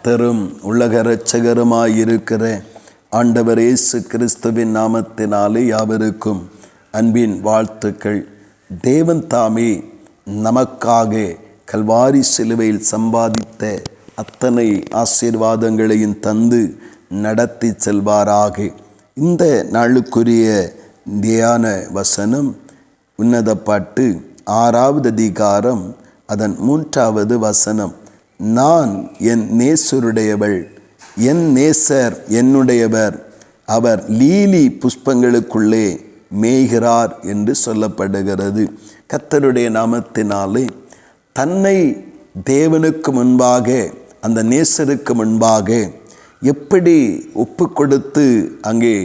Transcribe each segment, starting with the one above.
கர்த்தரும் உலக இரட்சகருமாயிருக்கிற ஆண்டவர் இயேசு கிறிஸ்துவின் நாமத்தினாலே யாவருக்கும் அன்பின் வாழ்த்துக்கள். தேவன் தாமே நமக்காக கல்வாரி சிலுவையில் சம்பாதித்த அத்தனை ஆசீர்வாதங்களையும் தந்து நடத்தி செல்வாராக. இந்த நாளுக்குரிய தியான வசனம் உன்னத பாட்டு 6வது அதிகாரம் அதன் 3வது வசனம். நான் என் நேசருடையவள், என் நேசர் என்னுடையவர், அவர் லீலி புஷ்பங்களுக்குள்ளே மேய்கிறார் என்று சொல்லப்படுகிறது. கர்த்தருடைய நாமத்தினாலே தன்னை தேவனுக்கு முன்பாக, அந்த நேசருக்கு முன்பாக எப்படி ஒப்பு கொடுத்து அங்கே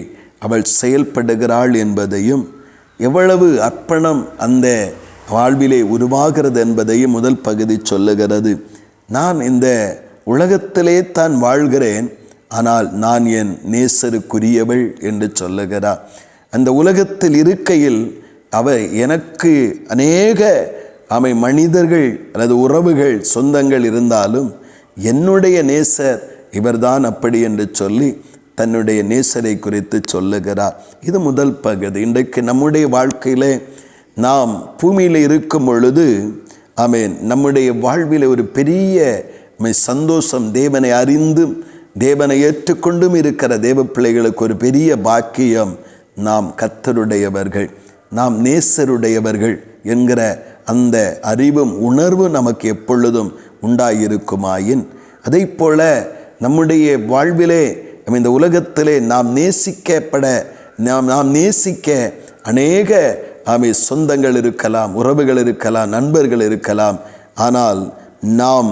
அவள் செயல்படுகிறாள் என்பதையும், எவ்வளவு அர்ப்பணம் அந்த வாழ்விலே உருவாகிறது என்பதையும் முதல் பகுதி சொல்லுகிறது. நான் இந்த உலகத்திலே தான் வாழ்கிறேன், ஆனால் நான் என் நேசருக்குரியவள் என்று சொல்லுகிறார். அந்த உலகத்தில் இருக்கையில் எனக்கு அநேக மனிதர்கள் அல்லது உறவுகள், சொந்தங்கள் இருந்தாலும் என்னுடைய நேசர் இவர்தான் அப்படி என்று சொல்லி தன்னுடைய நேசரை குறித்து சொல்லுகிறார். இது முதல் பகுதி. இன்றைக்கு நம்முடைய வாழ்க்கையில் நாம் பூமியில் இருக்கும் பொழுது நம்முடைய வாழ்வில் ஒரு பெரிய சந்தோஷம், தேவனை அறிந்தும் தேவனை ஏற்றுக்கொண்டும் இருக்கிற தேவ பிள்ளைகளுக்கு ஒரு பெரிய பாக்கியம். நாம் கர்த்தருடையவர்கள், நாம் நேசருடையவர்கள் என்கிற அந்த அறிவும் உணர்வும் நமக்கு எப்பொழுதும் உண்டாயிருக்குமாயின், அதை போல நம்முடைய வாழ்விலே இந்த உலகத்திலே நாம் நேசிக்க அநேக சொந்தங்கள் இருக்கலாம், உறவுகள் இருக்கலாம், நண்பர்கள் இருக்கலாம். ஆனால் நாம்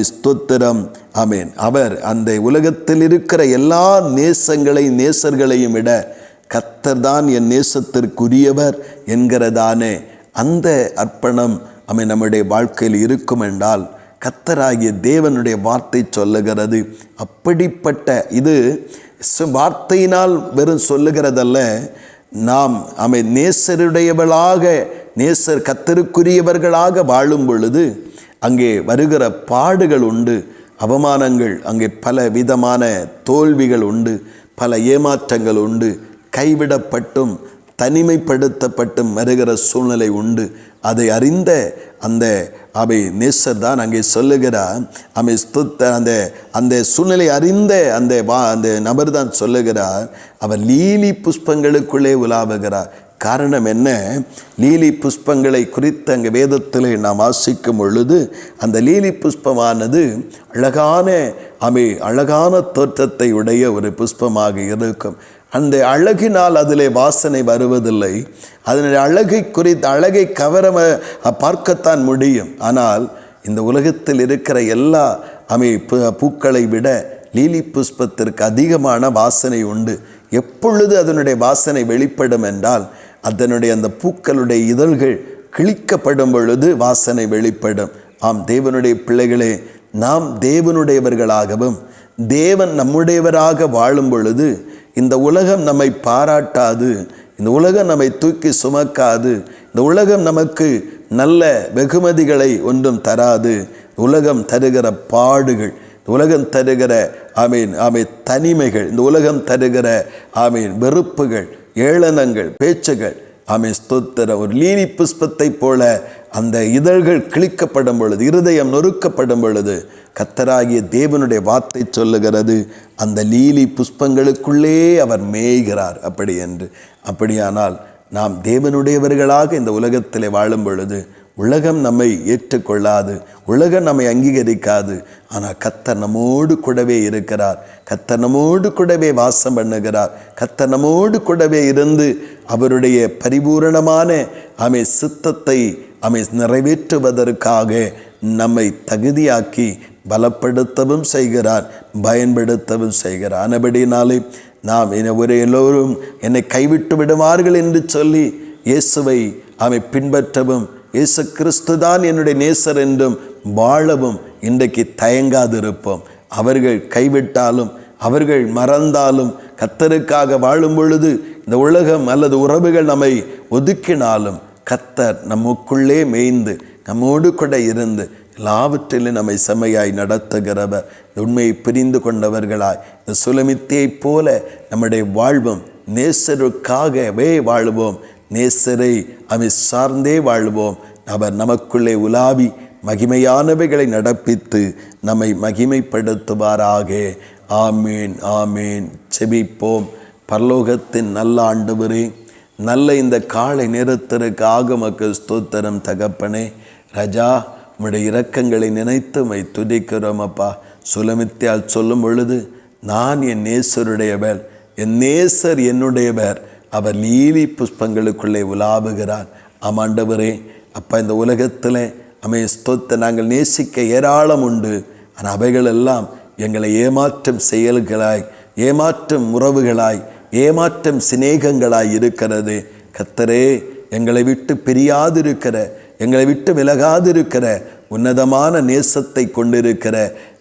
ஸ்தோத்திரம் அவர் அந்த உலகத்தில் இருக்கிற எல்லா நேசர்களையும் விட கர்த்தர் தான் என் நேசத்திற்குரியவர் என்கிறதானே அந்த அர்ப்பணம் நம்முடைய வாழ்க்கையில் இருக்கும் என்றால் கர்த்தராகிய தேவனுடைய வார்த்தை சொல்லுகிறது. அப்படிப்பட்ட இது வார்த்தையினால் வெறும் சொல்லுகிறதல்ல, நாம் நேசருடையவளாக, நேசர் கர்த்தருக்குரியவர்களாக வாழும் பொழுது அங்கே வருகிற பாடுகள் உண்டு, அவமானங்கள், அங்கே பல விதமான தோல்விகள் உண்டு, பல ஏமாற்றங்கள் உண்டு, கைவிடப்பட்டும் தனிமைப்படுத்தப்பட்டும் வருகிற சூழ்நிலை உண்டு. அதை அறிந்த அந்த நேசர் தான் அங்கே சொல்லுகிறார். அந்த சூழ்நிலை அறிந்த அந்த நபர் தான் சொல்லுகிறார், அவர் லீலி புஷ்பங்களுக்குள்ளே உலாவுகிறார். காரணம் என்ன? லீலி புஷ்பங்களை குறித்து அங்கே வேதத்தில் நாம் வாசிக்கும் பொழுது அந்த லீலி புஷ்பமானது அழகான தோற்றத்தை உடைய ஒரு புஷ்பமாக இருக்கும். அந்த அழகினால் அதிலே வாசனை வருவதில்லை. அதனுடைய அழகை பார்க்கத்தான் முடியும். ஆனால் இந்த உலகத்தில் இருக்கிற எல்லா பூக்களை விட லீலி புஷ்பத்திற்கு அதிகமான வாசனை உண்டு. எப்பொழுது அதனுடைய வாசனை வெளிப்படும் என்றால், அதனுடைய அந்த பூக்களுடைய இதழ்கள் கிழிக்கப்படும் பொழுது வாசனை வெளிப்படும். தேவனுடைய பிள்ளைகளே, நாம் தேவனுடையவர்களாகவும் தேவன் நம்முடையவராக வாழும் பொழுது இந்த உலகம் நம்மை பாராட்டாது, இந்த உலகம் நம்மை தூக்கி சுமக்காது, இந்த உலகம் நமக்கு நல்ல வெகுமதிகளை ஒன்றும் தராது. உலகம் தருகிற பாடுகள், உலகம் தருகிற தனிமைகள், இந்த உலகம் தருகிற வெறுப்புகள், ஏளனங்கள், பேச்சுகள், ஸ்தோத்திரம். ஒரு லீலி புஷ்பத்தை போல அந்த இதழ்கள் கிழிக்கப்படும் பொழுது, இருதயம் நொறுக்கப்படும் பொழுது கர்த்தராகிய தேவனுடைய வார்த்தை சொல்லுகிறது, அந்த லீலி புஷ்பங்களுக்குள்ளே அவர் மேய்கிறார் அப்படி என்று. அப்படியானால் நாம் தேவனுடையவர்களாக இந்த உலகத்திலே வாழும் பொழுது உலகம் நம்மை ஏற்றுக்கொள்ளாது, உலகம் நம்மை அங்கீகரிக்காது. ஆனால் கர்த்தர் நம்மோடு கூடவே இருக்கிறார், கர்த்தர் நம்மோடு கூடவே வாசம் பண்ணுகிறார், கர்த்தர் நம்மோடு கூடவே இருந்து அவருடைய பரிபூரணமான சித்தத்தை நிறைவேற்றுவதற்காக நம்மை தகுதியாக்கி பலப்படுத்தவும் செய்கிறார், பயன்படுத்தவும் செய்கிறார். ஆனபடினாலே நாம் எல்லோரும் என்னை கைவிட்டு விடுவார்கள் என்று சொல்லி இயேசுவை பின்பற்றவும், இயேசு கிறிஸ்து தான் என்னுடைய நேசர் என்றும் வாழவும் இன்றைக்கு தயங்காதிருப்போம். அவர்கள் கைவிட்டாலும், அவர்கள் மறந்தாலும், கர்த்தருக்காக வாழும் பொழுது இந்த உலகம் அல்லது உறவுகள் நம்மை ஒதுக்கினாலும் கர்த்தர் நமக்குள்ளே மேய்ந்து நம்மோடு கூட இருந்து எல்லாவற்றிலும் நம்மை செம்மையாய் நடத்துகிறவர். உண்மையை புரிந்து கொண்டவர்களாய் இந்த சுலமித்தியைப் போல நம்முடைய வாழ்வும் நேசருக்காகவே வாழ்வோம். நேசரை சார்ந்தே வாழ்வோம். அவர் நமக்குள்ளே உலாவி மகிமையானவைகளை நடப்பித்து நம்மை மகிமைப்படுத்துவாராக. ஆமீன், ஆமீன். செபிப்போம். பரலோகத்தின் நல்ல ஆண்டவரே, நல்ல இந்த காலை நேரத்திற்காக உமக்கு ஸ்தோத்திரம் தகப்பனே. ராஜா, உம்முடைய இரக்கங்களை நினைத்து உம்மை துதிக்கிறோம் அப்பா. சுலமித்தியால் சொல்லும் பொழுது, நான் என் நேசருடையவர், என் நேசர் என்னுடையவர், அவர் லீலி புஷ்பங்களுக்குள்ளே உலாவுகிறார். ஆமாண்டவரே அப்பா, இந்த உலகத்தில் ஸ்தோத்த நாங்கள் நேசிக்க ஏராளம் உண்டு. ஆனால் அவைகளெல்லாம் எங்களை ஏமாற்றும் செயல்களாய், ஏமாற்றும் உறவுகளாய், ஏமாற்றும் சிநேகங்களாய் இருக்கிறது. கர்த்தரே, எங்களை விட்டு பிரியாதிருக்கிற, எங்களை விட்டு விலகாதிருக்கிற உன்னதமான நேசத்தை கொண்டிருக்கிற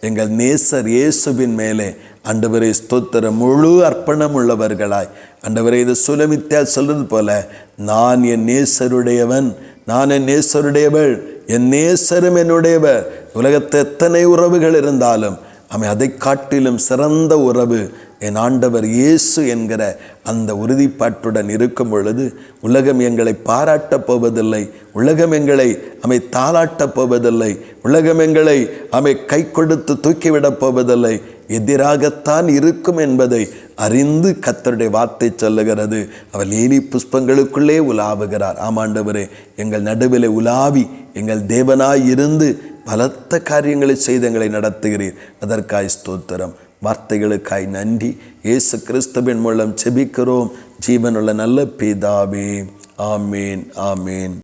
எங்கள் நேசர் இயேசுவின் மேலே ஆண்டவரே ஸ்தோத்திரம், முழு அர்ப்பணம் உள்ளவர்களாய் ஆண்டவரே, இது சுலமித்தியால் சொல்றது போல, நான் என் நேசருடையவன், நான் என் நேசருடையவள், என் நேசரும் என்னுடையவர். உலகத்தை எத்தனை உறவுகள் இருந்தாலும் அதை காட்டிலும் சிறந்த உறவு என் ஆண்டவர் இயேசு என்கிற அந்த உறுதிப்பாட்டுடன் இருக்கும் பொழுது உலகம் எங்களை பாராட்டப் போவதில்லை, உலகம் எங்களை தாளாட்டப் போவதில்லை, உலகம் எங்களை கை கொடுத்து தூக்கிவிடப் போவதில்லை, எதிராகத்தான் இருக்கும் என்பதை அறிந்து கர்த்தருடைய வார்த்தை சொல்லுகிறது. அவர் லீலி புஷ்பங்களுக்குள்ளே உலாவுகிறார். ஆமாண்டவரே, எங்கள் நடுவிலே உலாவி எங்கள் தேவனாய் இருந்து பலத்த காரியங்களை செய்து எங்களை நடத்துகிறீர். அதற்காய் ஸ்தோத்திரம். வார்த்தைகளுக்காய் நன்றி. இயேசு கிறிஸ்துவின் மூலம் செபிக்கிறோம் ஜீவனுள்ள நல்ல பிதாவே. ஆமேன், ஆமேன்.